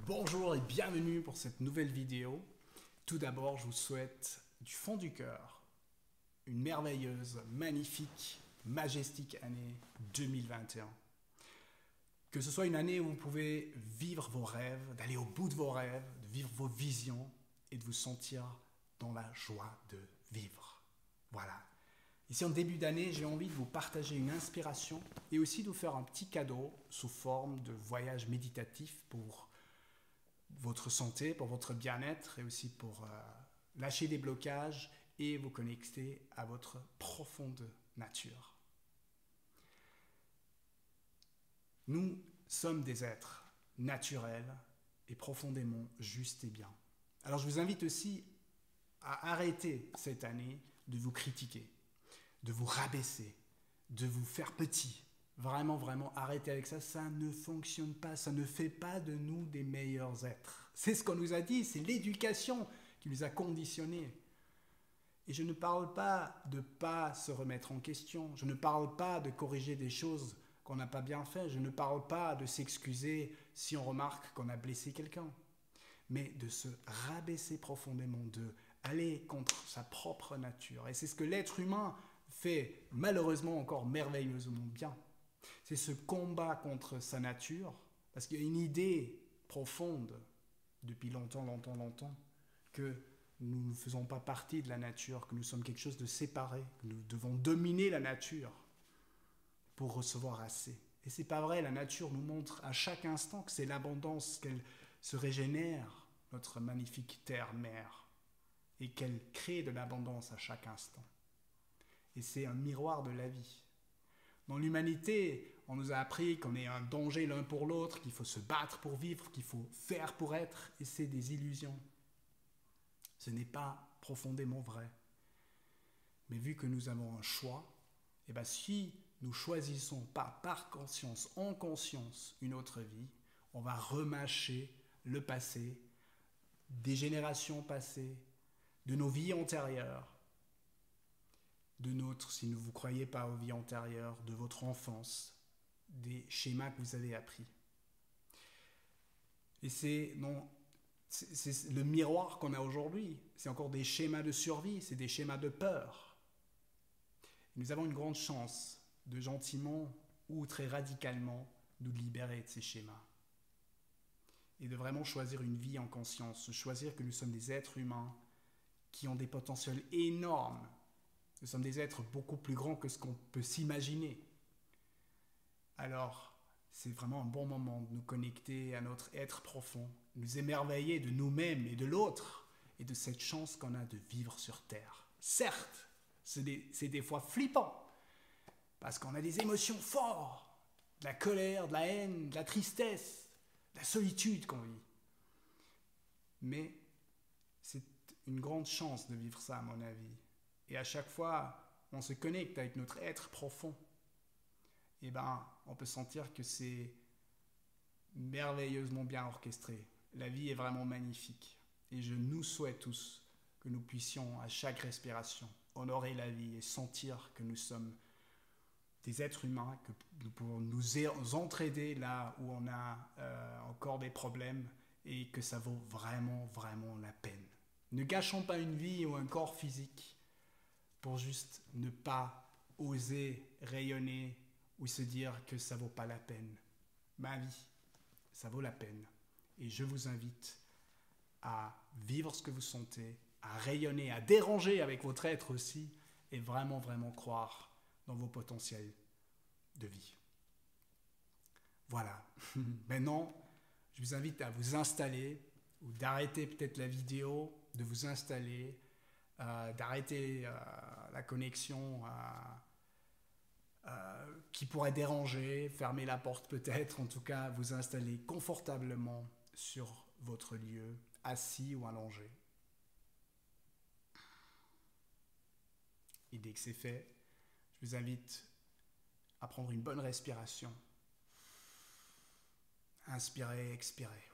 Bonjour et bienvenue pour cette nouvelle vidéo. Tout d'abord, je vous souhaite du fond du cœur une merveilleuse, magnifique, majestique année 2021. Que ce soit une année où vous pouvez vivre vos rêves, d'aller au bout de vos rêves, de vivre vos visions et de vous sentir dans la joie de vivre. Voilà. Ici en début d'année, j'ai envie de vous partager une inspiration et aussi de vous faire un petit cadeau sous forme de voyage méditatif pour votre santé, pour votre bien-être et aussi pour lâcher des blocages et vous connecter à votre profonde nature. Nous sommes des êtres naturels et profondément justes et bien. Alors je vous invite aussi à arrêter cette année de vous critiquer, de vous rabaisser, de vous faire petit. Vraiment, vraiment, arrêtez avec ça, ça ne fonctionne pas, ça ne fait pas de nous des meilleurs êtres. C'est ce qu'on nous a dit, c'est l'éducation qui nous a conditionnés. Et je ne parle pas de ne pas se remettre en question, je ne parle pas de corriger des choses qu'on n'a pas bien fait, je ne parle pas de s'excuser si on remarque qu'on a blessé quelqu'un, mais de se rabaisser profondément, de aller contre sa propre nature. Et c'est ce que l'être humain fait malheureusement encore merveilleusement bien. C'est ce combat contre sa nature, parce qu'il y a une idée profonde, depuis longtemps, que nous ne faisons pas partie de la nature, que nous sommes quelque chose de séparé, que nous devons dominer la nature pour recevoir assez. Et c'est pas vrai, la nature nous montre à chaque instant que c'est l'abondance, qu'elle se régénère, notre magnifique terre-mère, et qu'elle crée de l'abondance à chaque instant. Et c'est un miroir de la vie. Dans l'humanité, on nous a appris qu'on est un danger l'un pour l'autre, qu'il faut se battre pour vivre, qu'il faut faire pour être, et c'est des illusions. Ce n'est pas profondément vrai. Mais vu que nous avons un choix, et bien si nous choisissons pas par conscience, en conscience, une autre vie, on va remâcher le passé, des générations passées, de nos vies antérieures, de notre, si vous ne croyez pas aux vies antérieures, de votre enfance, des schémas que vous avez appris. Et c'est le miroir qu'on a aujourd'hui. C'est encore des schémas de survie, c'est des schémas de peur. Nous avons une grande chance de gentiment ou très radicalement nous libérer de ces schémas. Et de vraiment choisir une vie en conscience, de choisir que nous sommes des êtres humains qui ont des potentiels énormes. Nous sommes des êtres beaucoup plus grands que ce qu'on peut s'imaginer. Alors, c'est vraiment un bon moment de nous connecter à notre être profond, nous émerveiller de nous-mêmes et de l'autre, et de cette chance qu'on a de vivre sur Terre. Certes, c'est des fois flippant, parce qu'on a des émotions fortes, de la colère, de la haine, de la tristesse, de la solitude qu'on vit. Mais c'est une grande chance de vivre ça, à mon avis. Et à chaque fois, on se connecte avec notre être profond. Et ben, on peut sentir que c'est merveilleusement bien orchestré. La vie est vraiment magnifique. Et je nous souhaite tous que nous puissions, à chaque respiration, honorer la vie et sentir que nous sommes des êtres humains, que nous pouvons nous entraider là où on a encore des problèmes et que ça vaut vraiment, vraiment la peine. Ne gâchons pas une vie ou un corps physique pour juste ne pas oser rayonner ou se dire que ça vaut pas la peine. Ma vie, ça vaut la peine. Et je vous invite à vivre ce que vous sentez, à rayonner, à déranger avec votre être aussi, et vraiment, vraiment croire dans vos potentiels de vie. Voilà. Maintenant, je vous invite à vous installer, ou d'arrêter peut-être la vidéo, de vous installer, d'arrêter la connexion qui pourrait déranger, fermer la porte peut-être, en tout cas vous installer confortablement sur votre lieu, assis ou allongé. Et dès que c'est fait, je vous invite à prendre une bonne respiration. Inspirez, expirez.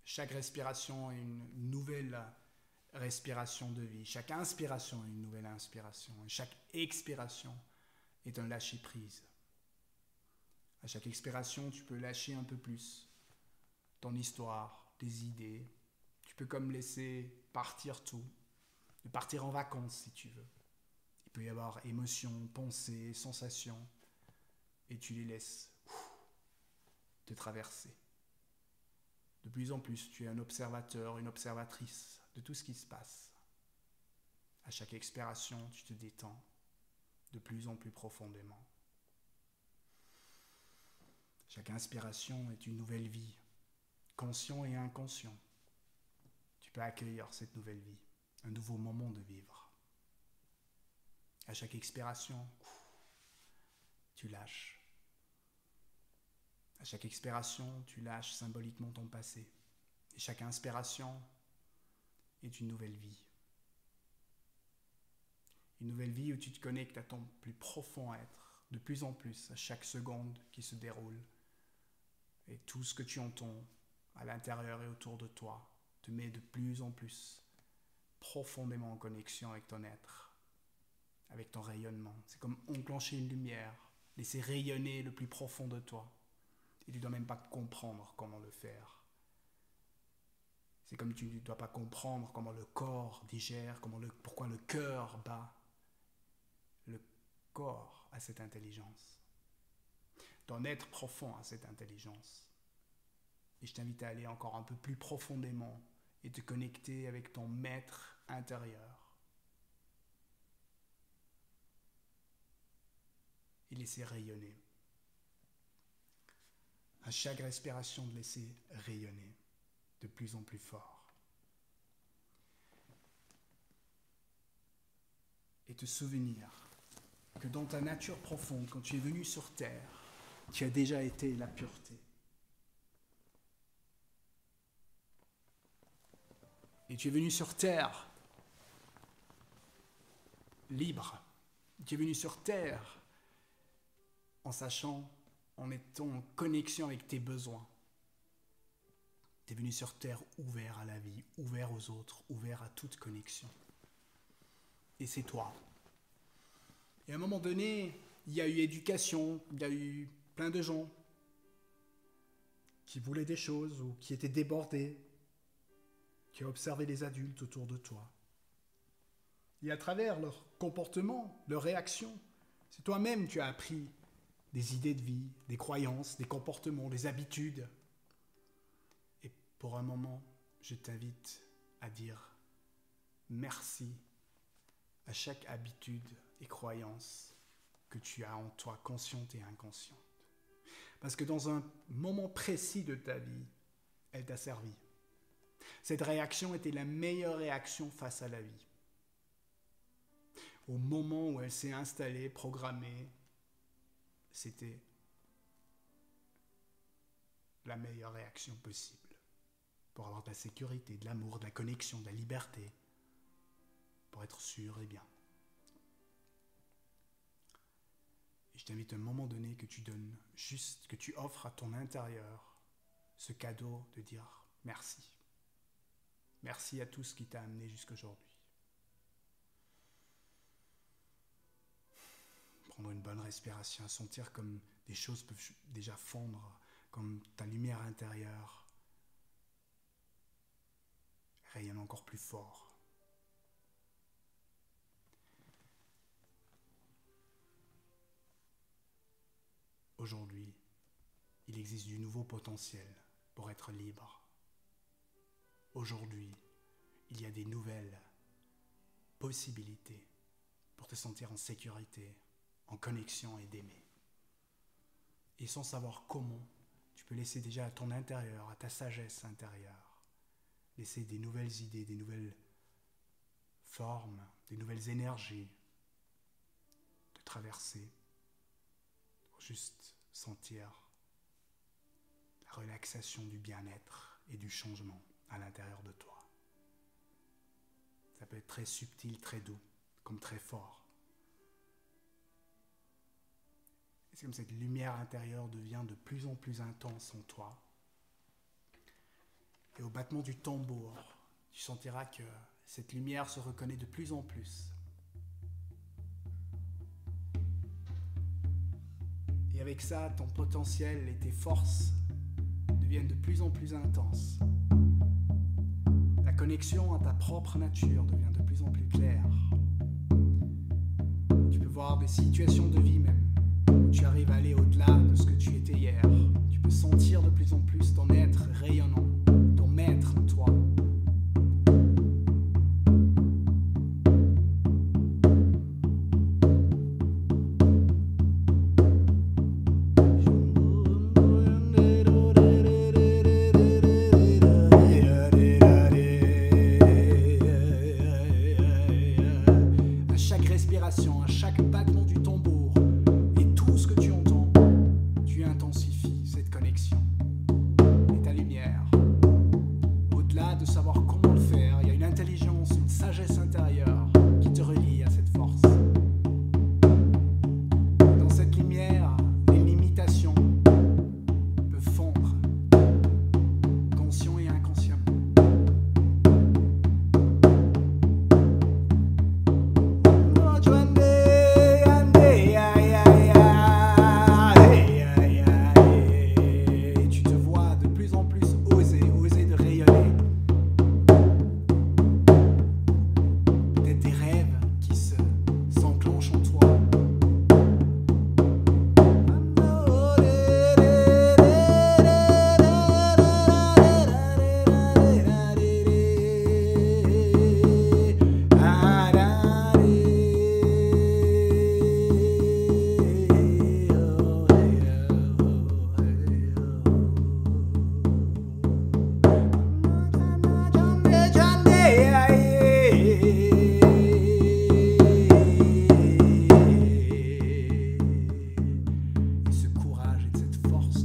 Chaque respiration est une nouvelle respiration de vie. Chaque inspiration est une nouvelle inspiration. Et chaque expiration est un lâcher-prise. À chaque expiration, tu peux lâcher un peu plus ton histoire, tes idées. Tu peux comme laisser partir tout, de partir en vacances si tu veux. Il peut y avoir émotions, pensées, sensations, et tu les laisses te traverser. De plus en plus, tu es un observateur, une observatrice de tout ce qui se passe. À chaque expiration, tu te détends de plus en plus profondément. Chaque inspiration est une nouvelle vie, conscient et inconscient. Tu peux accueillir cette nouvelle vie, un nouveau moment de vivre. À chaque expiration, tu lâches. À chaque expiration, tu lâches symboliquement ton passé. Et chaque inspiration est une nouvelle vie. Une nouvelle vie où tu te connectes à ton plus profond être, de plus en plus, à chaque seconde qui se déroule. Et tout ce que tu entends à l'intérieur et autour de toi te met de plus en plus profondément en connexion avec ton être, avec ton rayonnement. C'est comme enclencher une lumière, laisser rayonner le plus profond de toi. Et tu ne dois même pas comprendre comment le faire. C'est comme tu ne dois pas comprendre comment le corps digère, pourquoi le cœur bat. Le corps a cette intelligence. Ton être profond a cette intelligence. Et je t'invite à aller encore un peu plus profondément et te connecter avec ton maître intérieur. Et laisser rayonner. À chaque respiration, de laisser rayonner de plus en plus fort. Et te souvenir que dans ta nature profonde, quand tu es venu sur Terre, tu as déjà été la pureté. Et tu es venu sur Terre libre. Tu es venu sur Terre en sachant, en étant en connexion avec tes besoins. Tu es venu sur Terre ouvert à la vie, ouvert aux autres, ouvert à toute connexion. Et c'est toi. Et à un moment donné, il y a eu éducation, il y a eu plein de gens qui voulaient des choses ou qui étaient débordés. Tu as observé les adultes autour de toi. Et à travers leur comportement, leurs réactions, c'est toi-même tu as appris des idées de vie, des croyances, des comportements, des habitudes. Et pour un moment, je t'invite à dire merci à chaque habitude et croyance que tu as en toi, consciente et inconsciente. Parce que dans un moment précis de ta vie, elle t'a servi. Cette réaction était la meilleure réaction face à la vie. Au moment où elle s'est installée, programmée, c'était la meilleure réaction possible pour avoir de la sécurité, de l'amour, de la connexion, de la liberté, pour être sûr et bien. Et je t'invite à un moment donné que tu donnes juste, que tu offres à ton intérieur ce cadeau de dire merci. Merci à tout ce qui t'a amené jusqu'aujourd'hui. Prendre une bonne respiration, sentir comme des choses peuvent déjà fondre, comme ta lumière intérieure rayonne encore plus fort. Aujourd'hui, il existe du nouveau potentiel pour être libre. Aujourd'hui, il y a des nouvelles possibilités pour te sentir en sécurité, en connexion et d'aimer. Et sans savoir comment, tu peux laisser déjà à ton intérieur, à ta sagesse intérieure, laisser des nouvelles idées, des nouvelles formes, des nouvelles énergies te traverser pour juste sentir la relaxation du bien-être et du changement à l'intérieur de toi. Ça peut être très subtil, très doux, comme très fort. Et c'est comme cette lumière intérieure devient de plus en plus intense en toi. Et au battement du tambour, tu sentiras que cette lumière se reconnaît de plus en plus. Et Et avec ça, ton potentiel et tes forces deviennent de plus en plus intenses. Ta connexion à ta propre nature devient de plus en plus claire. Tu peux voir des situations de vie même, où tu arrives à aller au-delà de ce que tu étais hier. Tu peux sentir de plus en plus ton être rayonnant, ton maître en toi. À chaque battement du tambour et tout ce que tu entends, tu intensifies cette connexion et ta lumière. Au-delà de savoir comment le faire, il y a une intelligence, une sagesse intérieure qui te relie à cette force. Dans cette lumière, les limitations peuvent fondre, conscient et inconsciemment.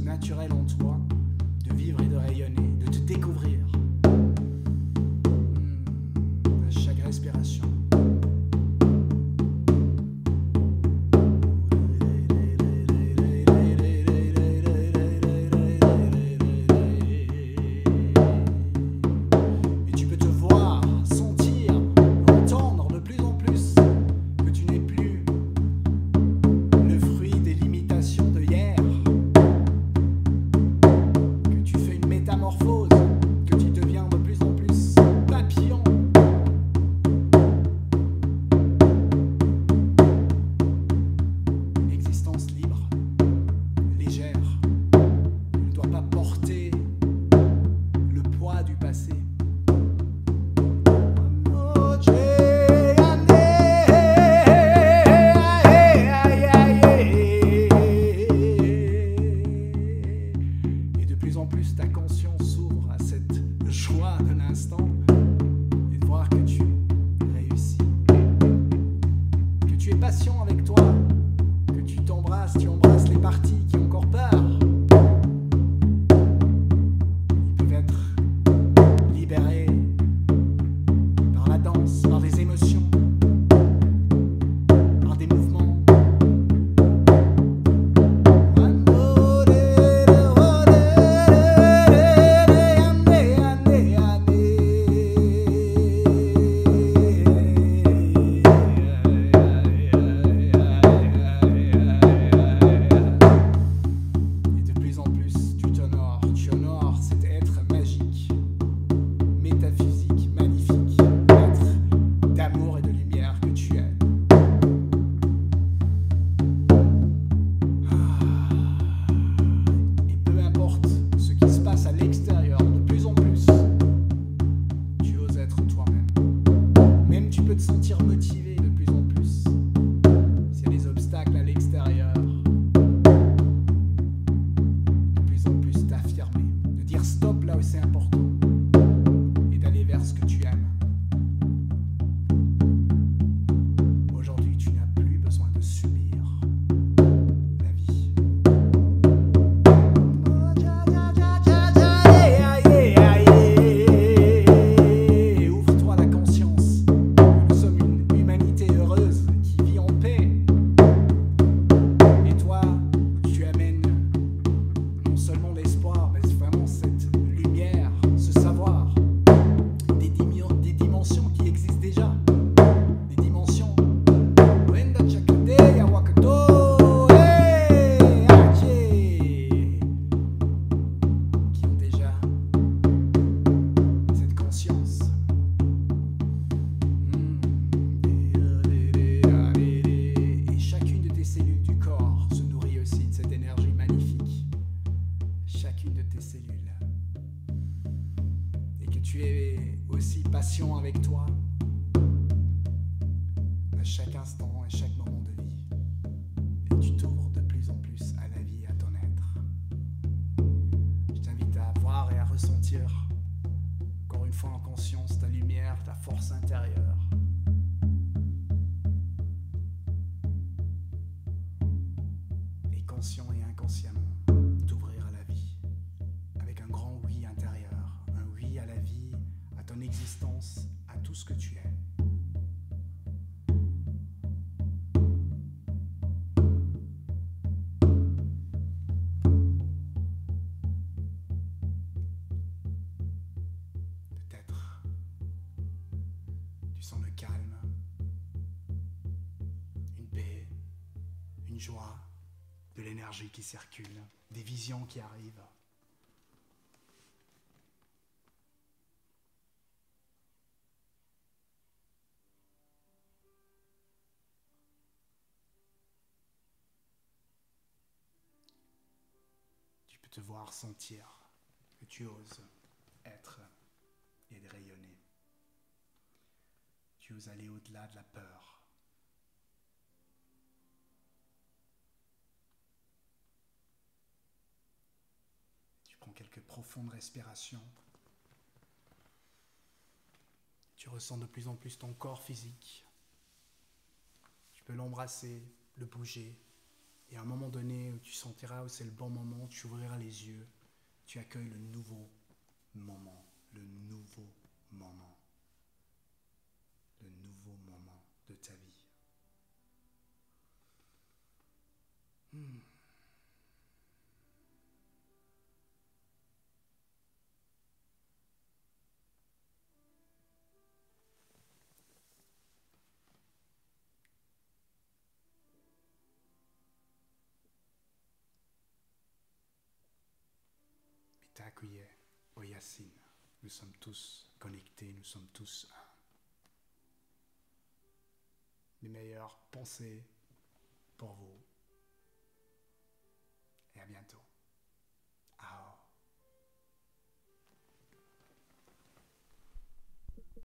Naturel en toi, de vivre et de rayonner, de te découvrir à chaque respiration. Et tu peux te voir, sentir, entendre de plus en plus que tu n'es plus le fruit des limitations de hier. Métamorphose, que tu deviens de plus en plus papillon. Existence libre, légère, ne doit pas porter le poids du passé. En plus, ta conscience s'ouvre à cette joie de l'instant et de voir que tu réussis, que tu es patient avec toi, que tu t'embrasses, tu embrasses les parties qui ont encore peur. Ils peuvent être libérés par la danse, par des émotions, par des mouvements. tu es aussi patient avec toi à chaque instant et chaque moment de vie. Et tu t'ouvres de plus en plus à la vie et à ton être. Je t'invite à voir et à ressentir, encore une fois en conscience, ta lumière, ta force intérieure. Et conscient et inconsciemment, t'ouvrir à la vie. Avec un grand oui intérieur. Un oui à la vie, à ton existence, à tout ce que tu es. Peut-être tu sens le calme, une paix, une joie, de l'énergie qui circule, des visions qui arrivent. Tu peux te voir sentir que tu oses être et de rayonner. Tu oses aller au-delà de la peur. Tu prends quelques profondes respirations. Tu ressens de plus en plus ton corps physique. Tu peux l'embrasser, le bouger. Et à un moment donné où tu sentiras où c'est le bon moment, tu ouvriras les yeux. Tu accueilles le nouveau moment. Le nouveau moment. Le nouveau moment de ta vie. Mitakuye Oyasin. Nous sommes tous connectés, nous sommes tous un. Les meilleures pensées pour vous. Et à bientôt.